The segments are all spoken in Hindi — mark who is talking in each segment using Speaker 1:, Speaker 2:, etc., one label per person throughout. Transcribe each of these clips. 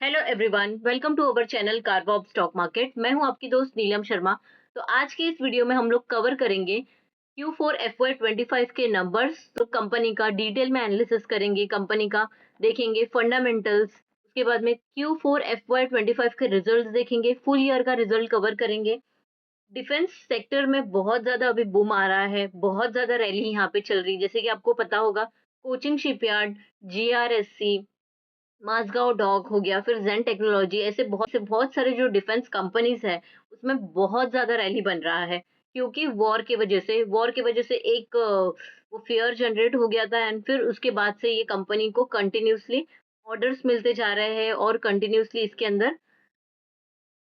Speaker 1: Hello everyone, welcome to our channel कारवॉब स्टॉक मार्केट। मैं हूं आपकी दोस्त नीलम शर्मा। तो आज की इस वीडियो में हम लोग कवर करेंगे Q4 FY25 के नंबर्स। तो कंपनी का डिटेल में एनालिसिस करेंगे, कंपनी का देखेंगे फंडामेंटल्स। उसके बाद में Q4 FY25 के रिजल्ट्स देखेंगे, फुल ईयर का रिजल्ट कवर करेंगे। डिफेंस सेक्टर में बहुत ज्यादा अभी बूम आ रहा है, बहुत ज्यादा रैली यहाँ पे चल रही है। जैसे कि आपको पता होगा, कोचिंग शिपयार्ड, GRSC, माज़गांव डॉक हो गया, फिर ज़ेन टेक्नोलॉजी, ऐसे बहुत सारे जो डिफेंस कंपनीज़ हैं, उसमें बहुत ज़्यादा रैली बन रहा है। क्योंकि वॉर की वजह से एक वो फ़ियर जनरेट हो गया था एंड फिर उसके बाद से ये कंपनी को कंटिन्यूअसली ऑर्डर्स मिलते जा रहे हैं और कंटिन्यूअसली इसके अंदर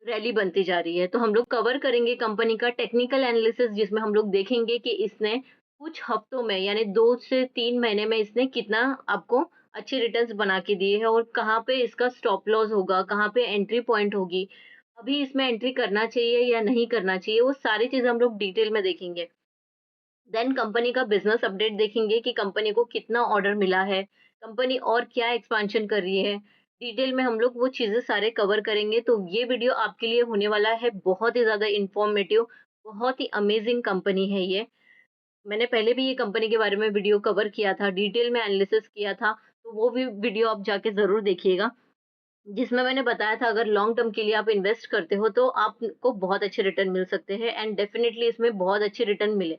Speaker 1: रैली बनती जा रही है। तो हम लोग कवर करेंगे कंपनी का टेक्निकल एनालिसिस, जिसमें हम लोग देखेंगे कि इसने कुछ हफ्तों में यानी 2 से 3 महीने में इसने कितना आपको अच्छे रिटर्न्स बना के दिए हैं और कहाँ पे इसका स्टॉप लॉस होगा, कहाँ पे एंट्री पॉइंट होगी, अभी इसमें एंट्री करना चाहिए या नहीं करना चाहिए, वो सारी चीज़ हम लोग डिटेल में देखेंगे। देन कंपनी का बिजनेस अपडेट देखेंगे कि कंपनी को कितना ऑर्डर मिला है, कंपनी और क्या एक्सपेंशन कर रही है। डिटेल में हम लोग वो चीज़ें सारे कवर करेंगे। तो ये वीडियो आपके लिए होने वाला है बहुत ही ज़्यादा इन्फॉर्मेटिव, बहुत ही अमेजिंग कंपनी है ये। मैंने पहले भी ये कंपनी के बारे में वीडियो कवर किया था, डिटेल में एनालिसिस किया था, तो वो भी वीडियो आप जाके ज़रूर देखिएगा। जिसमें मैंने बताया था अगर लॉन्ग टर्म के लिए आप इन्वेस्ट करते हो तो आपको बहुत अच्छे रिटर्न मिल सकते हैं एंड डेफिनिटली इसमें बहुत अच्छे रिटर्न मिले।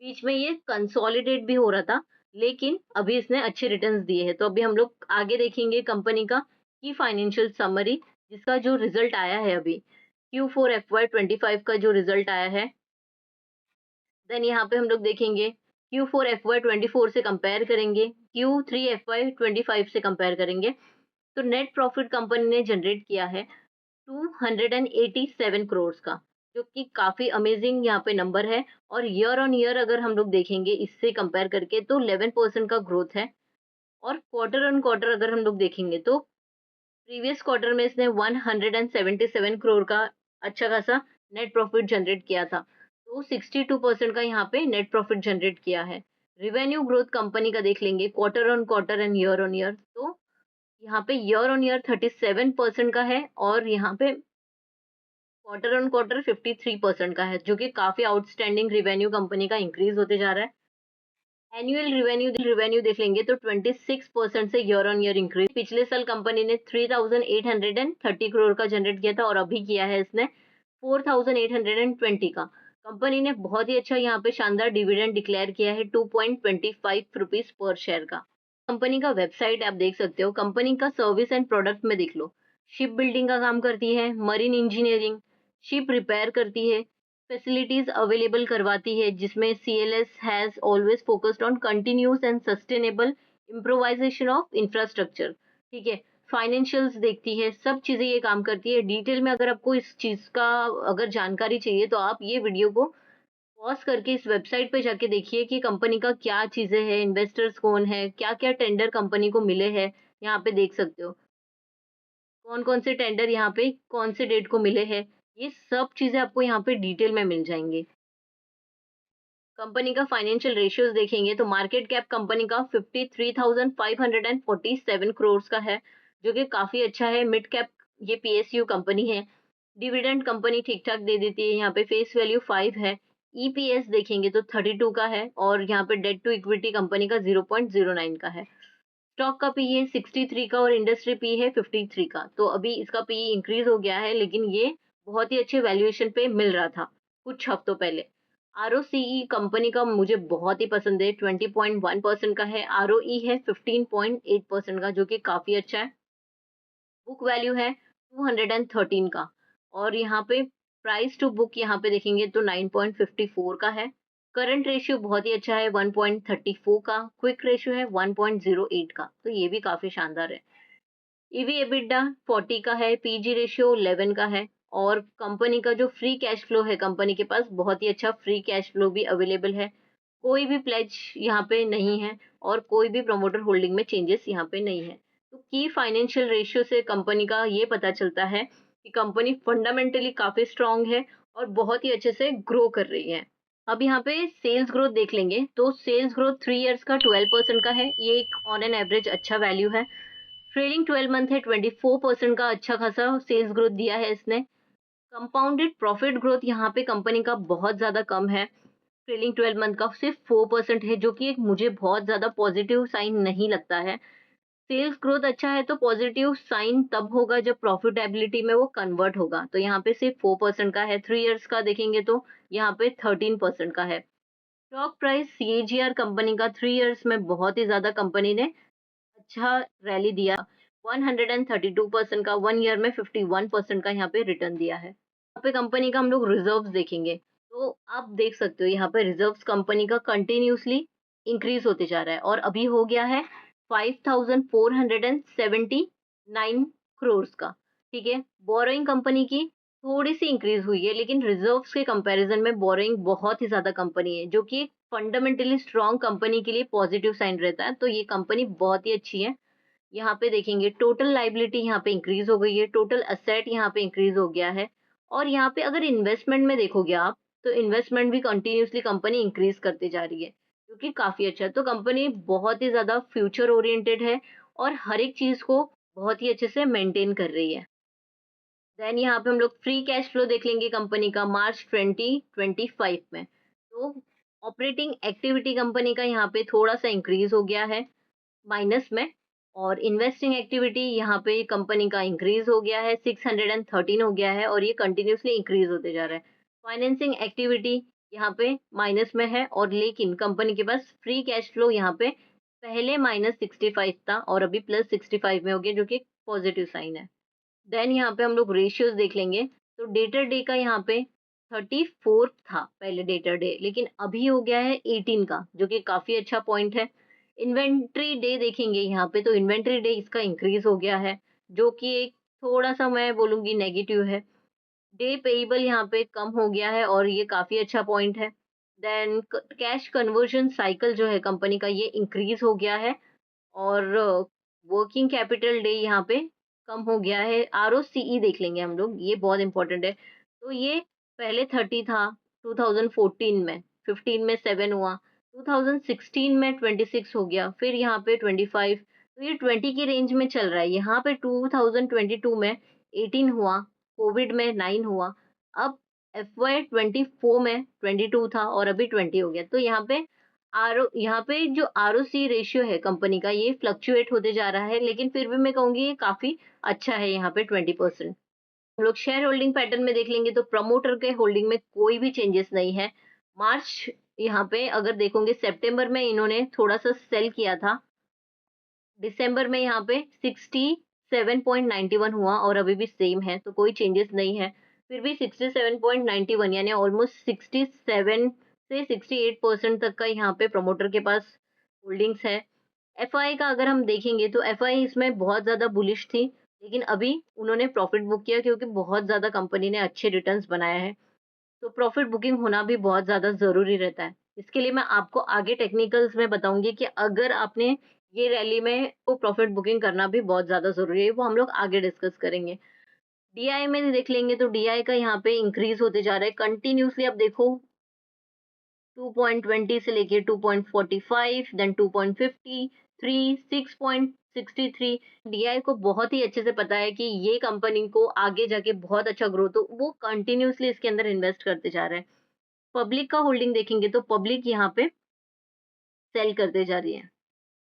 Speaker 1: बीच में ये कंसोलिडेट भी हो रहा था, लेकिन अभी इसने अच्छे रिटर्न्स दिए हैं। तो अभी हम लोग आगे देखेंगे कंपनी का की फाइनेंशियल समरी, जिसका जो रिजल्ट आया है अभी Q4 FY25 का जो रिजल्ट आया है। देन यहाँ पे हम लोग देखेंगे Q4 FY24 से कंपेयर करेंगे, Q3 FY25 से कंपेयर करेंगे। तो नेट प्रॉफिट कंपनी ने जनरेट किया है 287 करोड़ का, जो कि काफ़ी अमेज़िंग यहाँ पे नंबर है। और ईयर ऑन ईयर अगर हम लोग देखेंगे इससे कंपेयर करके तो 11% का ग्रोथ है। और क्वार्टर ऑन क्वार्टर अगर हम लोग देखेंगे तो प्रीवियस क्वार्टर में इसने 177 करोड़ का अच्छा खासा नेट प्रॉफिट जनरेट किया था। तो 62% का यहाँ पे नेट प्रॉफिट जनरेट किया है। रिवेन्यू ग्रोथ कंपनी का देख लेंगे quarter on quarter and year on year. तो यहाँ पे ईयर ऑन ईयर 37% का है और यहाँ पे क्वार्टर ऑन क्वार्टर 53% का है, जो कि काफ़ी आउटस्टैंडिंग रिवेन्यू कंपनी का इंक्रीज़ होते जा रहा है। एनुअल रिवेन्यू देख लेंगे तो 26% से ईयर ऑन ईयर इंक्रीज। पिछले साल कंपनी ने 3,830 करोड़ का जनरेट किया था और अभी किया है इसने 4,820 का। कंपनी ने बहुत ही अच्छा यहाँ पे शानदार डिविडेंड डिक्लेयर किया है 2.25 रुपीज पर शेयर का। कंपनी का वेबसाइट आप देख सकते हो। कंपनी का सर्विस एंड प्रोडक्ट में देख लो, शिप बिल्डिंग का काम करती है, मरीन इंजीनियरिंग, शिप रिपेयर करती है, फैसिलिटीज अवेलेबल करवाती है, जिसमें CLS has always focused on continuous and sustainable improvisation of infrastructure. ठीक है, फाइनेंशियल्स देखती है, सब चीजें ये काम करती है। डिटेल में अगर आपको इस चीज का अगर जानकारी चाहिए तो आप ये वीडियो को पॉज़ करके इस वेबसाइट पे जाके देखिए कि कंपनी का क्या चीज़ें हैं, इन्वेस्टर्स कौन है, क्या-क्या टेंडर कंपनी को मिले हैं, यहाँ पे देख सकते हो। कौन-कौन से टेंडर यहाँ पे कौन से डेट को मिले हैं, ये सब चीज़ें आपको यहाँ पे डिटेल में मिल जाएँगी। कंपनी का फाइनेंशियल रेशियोज़ देखेंगे तो मार्केट कैप कंपनी का 53,547 करोड़ का है, जो कि काफ़ी अच्छा है। मिड कैप ये PSU कंपनी है। डिविडेंड कंपनी ठीक-ठाक दे देती है, यहाँ पे फेस वैल्यू 5 है। EPS देखेंगे तो 32 का है और यहाँ पे डेट टू इक्विटी कंपनी का 0.09 का है। स्टॉक का पीई है 63 का और इंडस्ट्री पी है 53 का। तो अभी इसका पीई इंक्रीज हो गया है, लेकिन ये बहुत ही अच्छे वैल्यूएशन पे मिल रहा था कुछ हफ्तों पहले। ROCE कंपनी का मुझे बहुत ही पसंद है, 20.1% का है। ROE है 15.8% का, जो कि काफी अच्छा है। बुक वैल्यू है 213 का और यहाँ पे प्राइस टू बुक यहाँ पे देखेंगे तो 9.54 का है। करंट रेशियो बहुत ही अच्छा है 1.34 का। क्विक रेशियो है 1.08 का, तो ये भी काफी शानदार है। ईवी एबिटडा 40 का है, पीजी रेशियो 11 का है। और कंपनी का जो फ्री कैश फ्लो है, कंपनी के पास बहुत ही अच्छा फ्री कैश फ्लो भी अवेलेबल है। कोई भी प्लेज यहाँ पे नहीं है और कोई भी प्रमोटर होल्डिंग में चेंजेस यहाँ पे नहीं है। तो की फाइनेंशियल रेशियो से कंपनी का ये पता चलता है कि कंपनी फंडामेंटली काफी स्ट्रांग है और बहुत ही अच्छे से ग्रो कर रही है। अब यहाँ पे सेल्स ग्रोथ देख लेंगे तो सेल्स ग्रोथ 3 इयर्स का 12% का है। ये एक ऑन एन एवरेज अच्छा वैल्यू है। ट्रेलिंग 12 मंथ है, 24% का अच्छा खासा सेल्स ग्रोथ दिया है इसने। कंपाउंडेड प्रॉफिट ग्रोथ यहाँ पे कंपनी का बहुत ज़्यादा कम है। ट्रेलिंग 12 मंथ का सिर्फ 4% है, जो कि एक मुझे बहुत ज़्यादा पॉजिटिव साइन नहीं लगता है। सेल्स ग्रोथ अच्छा है तो पॉजिटिव साइन तब होगा जब प्रॉफिटेबिलिटी में वो कन्वर्ट होगा। तो यहाँ पे सिर्फ 4% का है। 3 इयर्स का देखेंगे तो यहाँ पे 13% का है। स्टॉक प्राइस सीएजीआर कंपनी का 3 इयर्स में बहुत ही ज़्यादा कंपनी ने अच्छा रैली दिया। 132% का, 1 ईयर में 51% का यहाँ पे रिटर्न दिया है। यहाँ पे कंपनी का हम लोग रिजर्व्स देखेंगे, तो आप देख सकते हो यहाँ पे रिजर्व्स कंपनी का कंटिन्यूअसली इंक्रीज होते जा रहा है और अभी हो गया है 5479 करोड़ का। ठीक है, बोरोइंग कंपनी की थोड़ी सी इंक्रीज हुई है, लेकिन रिजर्व्स के कंपैरिजन में बोरोइंग बहुत ही ज्यादा कंपनी है, जो कि एक फंडामेंटली स्ट्रॉन्ग कंपनी के लिए पॉजिटिव साइन रहता है। तो ये कंपनी बहुत ही अच्छी है। यहाँ पे देखेंगे टोटल लाइबिलिटी यहाँ पे इंक्रीज हो गई है, टोटल असेट यहाँ पे इंक्रीज हो गया है। और यहाँ पे अगर इन्वेस्टमेंट में देखोगे आप, तो इन्वेस्टमेंट भी कंटिन्यूअसली कंपनी इंक्रीज करते जा रही है, जो कि काफी अच्छा है। तो कंपनी बहुत ही ज्यादा फ्यूचर ओरिएंटेड है और हर एक चीज को बहुत ही अच्छे से मेंटेन कर रही है। देन यहाँ पे हम लोग फ्री कैश फ्लो देख लेंगे कंपनी का मार्च 2025 में। तो ऑपरेटिंग एक्टिविटी कंपनी का यहाँ पे थोड़ा सा इंक्रीज हो गया है माइनस में, और इन्वेस्टिंग एक्टिविटी यहाँ पे कंपनी का इंक्रीज हो गया है, 613 हो गया है और ये कंटिन्यूअसली इंक्रीज होते जा रहा है। फाइनेंसिंग एक्टिविटी यहाँ पे माइनस में है, और लेकिन कंपनी के पास फ्री कैश फ्लो यहाँ पे पहले -65 था और अभी +65 में हो गया, जो कि पॉजिटिव साइन है। देन यहाँ पे हम लोग रेशियोज देख लेंगे, तो डेटर डे का यहाँ पे 34 था पहले डेटर डे, लेकिन अभी हो गया है 18 का, जो कि काफी अच्छा पॉइंट है। इन्वेंट्री डे देखेंगे यहाँ पे, तो इन्वेंट्री डे इसका इंक्रीज हो गया है, जो कि एक थोड़ा सा मैं बोलूंगी नेगेटिव है। डे पेएबल यहाँ पे कम हो गया है और ये काफी अच्छा पॉइंट है। देन कैश कन्वर्जन साइकिल जो है कंपनी का, ये इंक्रीज हो गया है, और वर्किंग कैपिटल डे यहाँ पे कम हो गया है। आरओसीई देख लेंगे हम लोग, ये बहुत इंपॉर्टेंट है। तो ये पहले 30 था 2014 में, 15 में 7 हुआ, 2016 में 26 हो गया, फिर यहाँ पे 25। तो ये 20 की रेंज में चल रहा है। यहाँ पे 2022 में 18 हुआ, कोविड में 9 हुआ, अब FY24 में 22 था और अभी 20 हो गया। तो यहाँ पे जो आरओसी रेशियो है कंपनी का, ये फ्लक्चुएट होते जा रहा है, लेकिन फिर भी मैं कहूंगी ये काफी अच्छा है यहाँ पे 20%। हम लोग शेयर होल्डिंग पैटर्न में देख लेंगे, तो प्रमोटर के होल्डिंग में कोई भी चेंजेस नहीं है। मार्च यहाँ पे अगर देखोगे, सितंबर में इन्होंने थोड़ा सा सेल किया था, दिसंबर में यहाँ पे 67.91 हुआ और अभी भी सेम है, तो कोई चेंजेस नहीं है। फिर भी 67.91 यानी ऑलमोस्ट 67 से 68% तक का यहाँ पे प्रमोटर के पास होल्डिंग्स है। एफआई का अगर हम देखेंगे, तो एफआई इसमें बहुत ज्यादा बुलिश थी, लेकिन अभी उन्होंने प्रॉफिट बुक किया क्योंकि बहुत ज्यादा कंपनी ने अच्छे रिटर्न्स बनाए हैं। तो प्रॉफिट बुकिंग होना भी बहुत ज़्यादा ज़रूरी रहता है। इसके लिए मैं आपको आगे टेक्निकल्स में बताऊँगी कि अगर आपने ये रैली में तो प्रॉफिट बुकिंग करना भी बहुत ज़्यादा ज़रूरी है, वो हम लोग आगे डिस्कस करेंगे। डीआई में देख लेंगे, तो डीआई का यहाँ पे इंक्रीज़ होते जा रहा है कंटिन्यूअसली। अब देखो 2.20 से लेके 2.45, देन 2.50, 3, 6.63। डीआई को बहुत ही अच्छे से पता है कि ये कंपनी को आगे जाके बहुत अच्छा ग्रोथ हो, वो कंटिन्यूअसली इसके अंदर इन्वेस्ट करते जा रहे हैं। पब्लिक का होल्डिंग देखेंगे, तो पब्लिक यहाँ पे सेल करते जा रही है।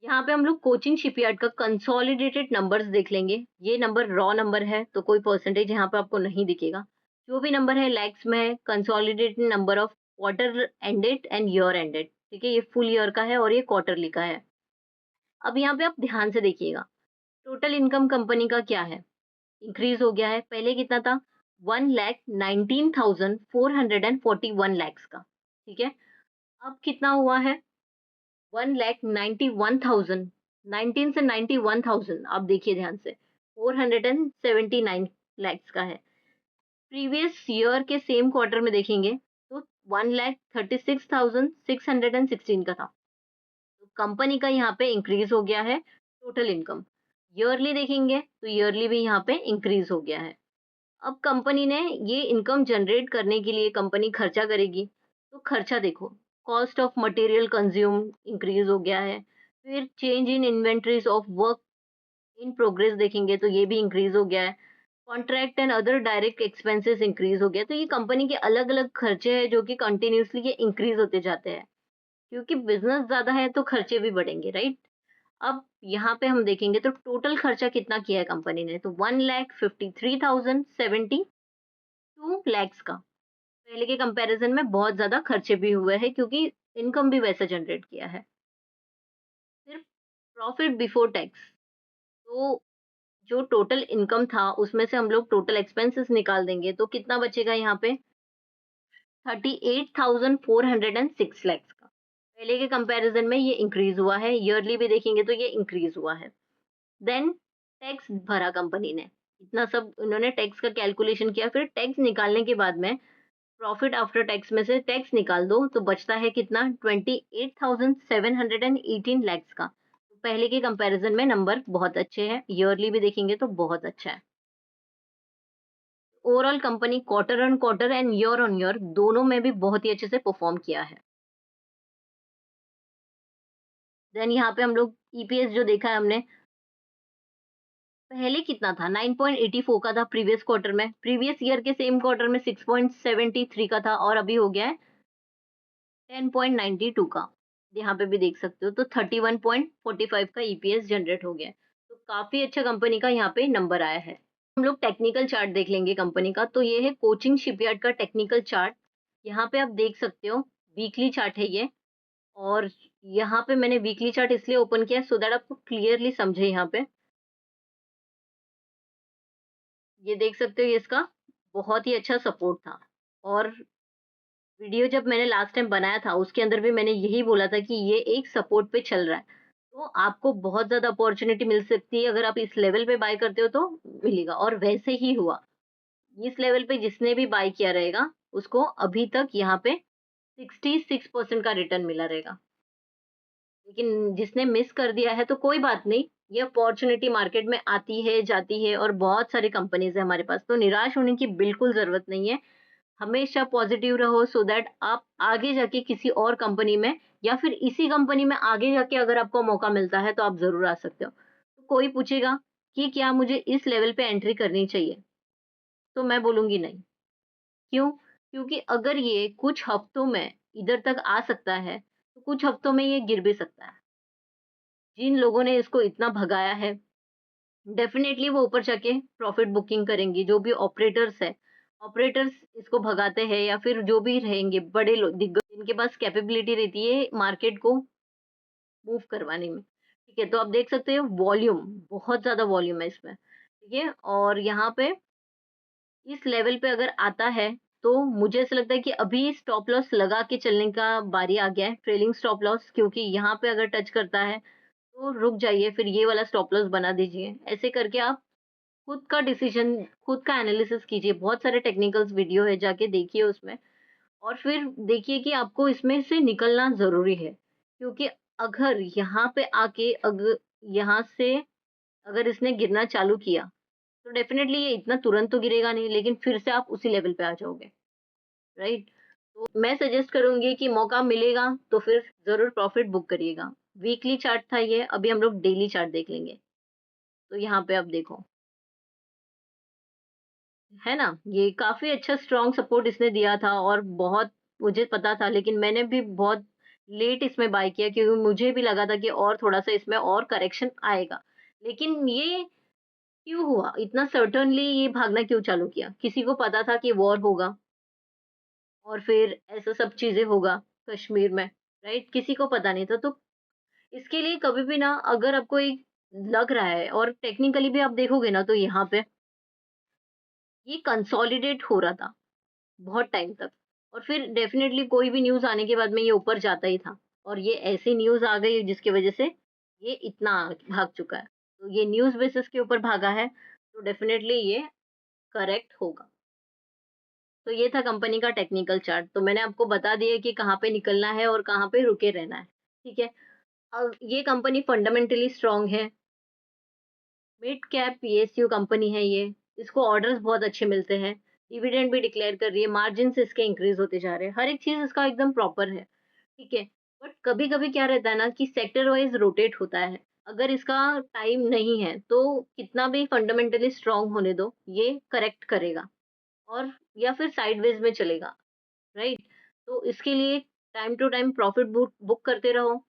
Speaker 1: यहाँ पे हम लोग कोचिन शिपयार्ड का कंसोलिडेटेड नंबर्स देख लेंगे। ये नंबर रॉ नंबर है, तो कोई परसेंटेज यहाँ पे आपको नहीं दिखेगा। जो भी नंबर है लैक्स में है, consolidated number of quarter ended and year ended. ठीक है, ये फुल ईयर का है और ये क्वार्टरली का है। अब यहाँ पे आप ध्यान से देखिएगा, टोटल इनकम कंपनी का क्या है, इंक्रीज हो गया है। पहले कितना था, 1,19,441 लैक्स का। ठीक है, अब कितना हुआ है, 1,91,000, 19 से 91,000, आप देखिए ध्यान से, 479 लैक्स का है। प्रीवियस ईयर के सेम क्वार्टर में देखेंगे, तो 1,36,616 का था। तो कंपनी का यहाँ पे इंक्रीज हो गया है टोटल इनकम। ईयरली देखेंगे, तो ईयरली भी यहाँ पे इंक्रीज हो गया है। अब कंपनी ने ये इनकम जनरेट करने के लिए कंपनी खर्चा करेगी, तो खर्चा देखो, cost of material consume increase हो गया है। फिर change in inventories of work in progress देखेंगे तो ये भी इंक्रीज हो गया है। Contract and other direct expenses increase हो गया। तो ये कंपनी के अलग अलग खर्चे हैं जो कि कंटिन्यूसली ये इंक्रीज होते जाते हैं, क्योंकि बिजनेस ज्यादा है तो खर्चे भी बढ़ेंगे, राइट। अब यहाँ पे हम देखेंगे तो टोटल खर्चा कितना किया है कंपनी ने, तो 1,53,072 लैक्स का। पहले के कंपैरिजन में बहुत ज्यादा खर्चे भी हुए हैं, क्योंकि इनकम भी वैसा जनरेट किया है। फिर प्रॉफिट बिफोर टैक्स, तो जो टोटल इनकम था उसमें से हम लोग टोटल एक्सपेंसेस निकाल देंगे तो कितना बचेगा यहाँ पे, 38,406 लैक्स का। पहले के कंपैरिजन में ये इंक्रीज हुआ है, ईयरली भी देखेंगे तो ये इंक्रीज हुआ है। देन टैक्स भरा कंपनी ने, इतना सब उन्होंने टैक्स का कैलकुलेशन किया, फिर टैक्स निकालने के बाद में प्रॉफिट आफ्टर टैक्स में से टैक्स निकाल दो तो बचता है कितना, 28,718 लैक्स का। तो पहले के कंपैरिजन में नंबर बहुत अच्छे हैं, ईयरली भी देखेंगे तो बहुत अच्छा है। Overall company quarter on quarter and year on year दोनों में भी बहुत ही अच्छे से परफॉर्म किया है। देन यहाँ पे हम लोग ईपीएस जो देखा है हमने, पहले कितना था, 9.84 का था प्रीवियस क्वार्टर में, प्रीवियस ईयर के सेम क्वार्टर में 6.73 का था, और अभी हो गया है 10.92 का। यहाँ पे भी देख सकते हो, तो 31.45 का ईपीएस जनरेट हो गया है। तो काफी अच्छा कंपनी का यहाँ पे नंबर आया है। हम लोग टेक्निकल चार्ट देख लेंगे कंपनी का, तो ये है कोचिंग शिपयार्ड का टेक्निकल चार्ट। यहाँ पे आप देख सकते हो, वीकली चार्ट है ये। और यहाँ पे मैंने वीकली चार्ट इसलिए ओपन किया सो दैट आपको क्लियरली समझे। यहाँ पे ये देख सकते हो, ये इसका बहुत ही अच्छा सपोर्ट था। और वीडियो जब मैंने लास्ट टाइम बनाया था उसके अंदर भी मैंने यही बोला था कि ये एक सपोर्ट पे चल रहा है, तो आपको बहुत ज्यादा अपॉर्चुनिटी मिल सकती है। अगर आप इस लेवल पे बाय करते हो तो मिलेगा, और वैसे ही हुआ। इस लेवल पे जिसने भी बाय किया रहेगा उसको अभी तक यहाँ पे 66% का रिटर्न मिला रहेगा। लेकिन जिसने मिस कर दिया है तो कोई बात नहीं, ये अपॉर्चुनिटी मार्केट में आती है जाती है, और बहुत सारी कंपनीज है हमारे पास, तो निराश होने की बिल्कुल जरूरत नहीं है। हमेशा पॉजिटिव रहो सो दैट आप आगे जाके किसी और कंपनी में या फिर इसी कंपनी में आगे जाके अगर आपको मौका मिलता है तो आप जरूर आ सकते हो। तो कोई पूछेगा कि क्या मुझे इस लेवल पे एंट्री करनी चाहिए, तो मैं बोलूंगी नहीं। क्यों? क्योंकि अगर ये कुछ हफ्तों में इधर तक आ सकता है तो कुछ हफ्तों में ये गिर भी सकता है। जिन लोगों ने इसको इतना भगाया है, डेफिनेटली वो ऊपर जाके प्रॉफिट बुकिंग करेंगी। जो भी ऑपरेटर्स है, ऑपरेटर्स इसको भगाते हैं या फिर जो भी रहेंगे बड़े लोग दिग्गज, इनके पास कैपेबिलिटी रहती है मार्केट को मूव करवाने में। ठीक है, तो आप देख सकते हो वॉल्यूम, बहुत ज्यादा वॉल्यूम है इसमें। ठीक है, और यहाँ पे इस लेवल पे अगर आता है तो मुझे ऐसा लगता है कि अभी स्टॉप लॉस लगा के चलने का बारी आ गया है, ट्रेलिंग स्टॉप लॉस, क्योंकि यहाँ पे अगर टच करता है तो रुक जाइए, फिर ये वाला स्टॉप लॉस बना दीजिए। ऐसे करके आप खुद का डिसीजन, खुद का एनालिसिस कीजिए। बहुत सारे टेक्निकल्स वीडियो है, जाके देखिए उसमें, और फिर देखिए कि आपको इसमें से निकलना ज़रूरी है। क्योंकि अगर यहाँ पे आके अगर यहाँ से अगर इसने गिरना चालू किया, तो डेफ़िनेटली ये इतना तुरंत तो गिरेगा नहीं, लेकिन फिर से आप उसी लेवल पे आ जाओगे, राइट? तो मैं सजेस्ट करूँगी कि मौका मिलेगा तो फिर ज़रूर प्रॉफ़िट बुक करिएगा। वीकली चार्ट था ये, अभी हम लोग डेली चार्ट देख लेंगे। तो यहाँ पे आप देखो, है ना? ये काफ़ी अच्छा स्ट्रॉन्ग सपोर्ट इसने दिया था, और बहुत मुझे पता था, लेकिन मैंने भी बहुत लेट इसमें बाय किया, क्योंकि मुझे भी लगा था कि और थोड़ा-सा इसमें और करेक्शन आएगा। लेकिन ये क्यों हुआ? इतना सर्टेनली ये भागना क्यों चालू किया? किसी को पता था कि वॉर होगा और फिर ऐसा सब चीज़ें होगा कश्मीर में, राइट? किसी को पता नहीं था। तो इसके लिए कभी भी ना, अगर आपको एक लग रहा है और टेक्निकली भी आप देखोगे ना, तो यहाँ पे ये कंसोलिडेट हो रहा था बहुत टाइम तक, और फिर डेफिनेटली कोई भी न्यूज़ आने के बाद में ये ऊपर जाता ही था, और ये ऐसी न्यूज़ आ गई जिसकी वजह से ये इतना भाग चुका है। तो ये न्यूज़ बेसिस के ऊपर भागा है, तो डेफिनेटली ये करेक्ट होगा। तो ये था कंपनी का टेक्निकल चार्ट। तो मैंने आपको बता दिया कि कहाँ पे निकलना है और कहाँ पे रुके रहना है। ठीक है? अब ये कंपनी फंडामेंटली स्ट्रांग है, मिड कैप पीएसयू कंपनी है ये, इसको ऑर्डर्स बहुत अच्छे मिलते हैं, डिविडेंड भी डिक्लेयर कर रही है, मार्जिन्स इसके इंक्रीज होते जा रहे हैं, हर एक चीज़ इसका एकदम प्रॉपर है, ठीक है? बट कभी-कभी क्या रहता है ना कि सेक्टर वाइज़ रोटेट होता है। अगर इसका टाइम नहीं है तो कितना भी फंडामेंटली स्ट्रांग होने दो, ये करेक्ट करेगा और या फिर साइडवेज में चलेगा, राइट? तो इसके लिए time to time profit book book करते रहो।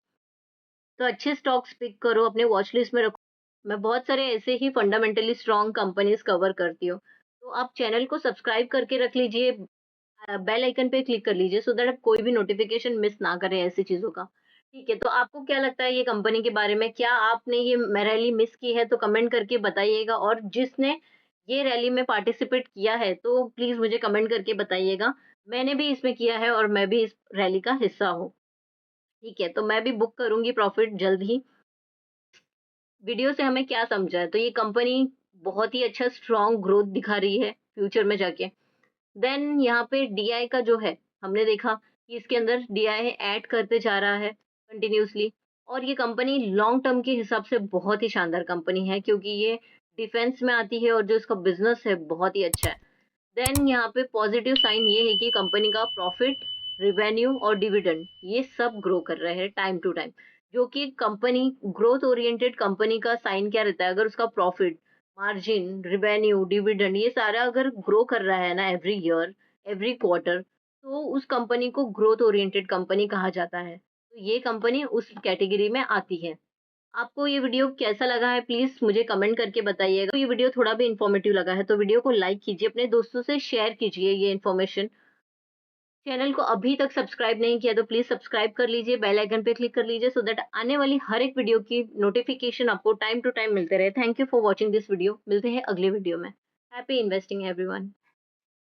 Speaker 1: तो अच्छे स्टॉक्स पिक करो, अपने वॉच लिस्ट में रखो। मैं बहुत सारे ऐसे ही फंडामेंटली स्ट्रांग कंपनीज कवर करती हूँ। तो आप चैनल को सब्सक्राइब करके रख लीजिए, बेल आइकन पे क्लिक कर लीजिए, सो दैट आप कोई भी नोटिफिकेशन मिस ना करें ऐसी चीज़ों का। ठीक है, तो आपको क्या लगता है ये कंपनी के बारे में? क्या आपने ये रैली मिस की है तो कमेंट करके बताइएगा, और जिसने ये रैली में पार्टिसिपेट किया है तो प्लीज़ मुझे कमेंट करके बताइएगा। मैंने भी इसमें किया है और मैं भी इस रैली का हिस्सा हूँ। ठीक है, तो मैं भी बुक करूँगी प्रॉफिट जल्द ही। वीडियो से हमें क्या समझा है? तो ये कंपनी बहुत ही अच्छा स्ट्रॉन्ग ग्रोथ दिखा रही है फ्यूचर में जाके। देन यहाँ पे डीआई का जो है, हमने देखा कि इसके अंदर डीआई ऐड करते जा रहा है कंटिन्यूअसली, और ये कंपनी लॉन्ग टर्म के हिसाब से बहुत ही शानदार कंपनी है, क्योंकि ये डिफेंस में आती है और जो इसका बिज़नेस है बहुत ही अच्छा है। देन यहाँ पे पॉजिटिव साइन ये है कि कंपनी का प्रॉफिट, रेवेन्यू और डिविडेंड ये सब ग्रो कर रहे हैं टाइम टू टाइम, जो कि कंपनी ग्रोथ ओरिएंटेड कंपनी का साइन क्या रहता है? अगर उसका प्रॉफिट, मार्जिन, रेवेन्यू, डिविडेंड ये सारा अगर ग्रो कर रहा है ना एवरी ईयर, एवरी क्वार्टर, तो उस कंपनी को ग्रोथ ओरिएंटेड कंपनी कहा जाता है। तो ये कंपनी उस कैटेगरी में आती है। आपको ये वीडियो कैसा लगा है प्लीज़ मुझे कमेंट करके बताइएगा। तो ये वीडियो थोड़ा भी इन्फॉर्मेटिव लगा है तो वीडियो को लाइक कीजिए, अपने दोस्तों से शेयर कीजिए ये इन्फॉर्मेशन। चैनल को अभी तक सब्सक्राइब नहीं किया तो प्लीज़ सब्सक्राइब कर लीजिए, बेल आइकन पे क्लिक कर लीजिए, सो दैट आने वाली हर एक वीडियो की नोटिफिकेशन आपको टाइम टू टाइम मिलते रहे। Thank you for watching this video. मिलते हैं अगले वीडियो में। Happy investing everyone.